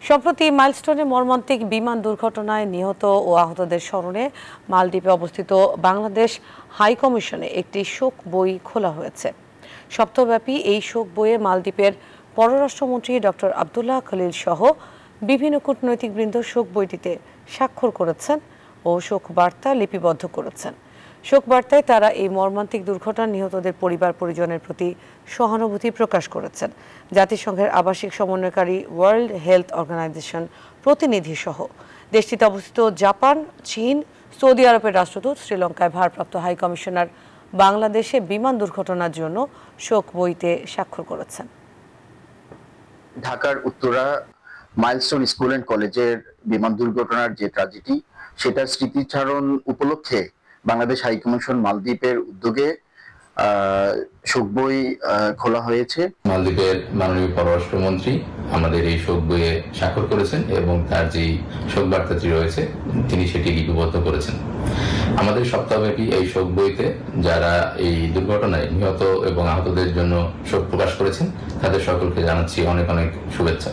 সম্প্রতি মাইলস্টোনে মর্মান্তিক বিমান দুর্ঘটনায় নিহত ও আহতদের স্মরণে মালদ্বীপে অবস্থিত বাংলাদেশ হাই কমিশনে একটি শোক বই খোলা হয়েছে। সপ্তাহব্যাপী এই শোক বইয়ে মালদ্বীপের পররাষ্ট্রমন্ত্রী ডক্টর আব্দুল্লাহ খলিল সহ বিভিন্ন কূটনৈতিকবৃন্দ শোক বইটিতে স্বাক্ষর করেছেন ও শোক বার্তা লিপিবদ্ধ করেছেন। শোক বার্তায় তারা এই মর্মান্তিক দুর্ঘটনায় নিহতদের পরিবার পরিজনের প্রতি সহানুভূতি প্রকাশ করেছেন। জাতিসংঘের আবাসিক সমন্বয়কারী ওয়ার্ল্ড হেলথ অর্গানাইজেশন প্রতিনিধি সহ দেশটিতে অবস্থিত জাপান, চীন, সৌদি আরবের রাষ্ট্রদূত, শ্রীলঙ্কায় ভারপ্রাপ্ত হাই কমিশনার বাংলাদেশে বিমান দুর্ঘটনার জন্য শোক বইতে স্বাক্ষর করেছেন। ঢাকার উত্তরা মাইলস্টোন স্কুল অ্যান্ড কলেজের বিমান দুর্ঘটনার যে ট্র্যাজেডি, সেটার স্মৃতিচারণ উপলক্ষে বাংলাদেশ হাই কমিশন মালদ্বীপের উদ্যোগে শোক বই খোলা হয়েছে। মালদ্বীপের মাননীয় পররাষ্ট্রমন্ত্রী আমাদের এই শোক বইয়ে স্বাক্ষর করেছেন এবং তার যে শোক বার্তাটি রয়েছে তিনি সেটি লিপিবদ্ধ করেছেন। আমাদের সপ্তাহব্যাপী এই শোক বইতে যারা এই দুর্ঘটনায় নিহত এবং আহতদের জন্য শোক প্রকাশ করেছেন তাদের সকলকে জানাচ্ছি অনেক অনেক শুভেচ্ছা।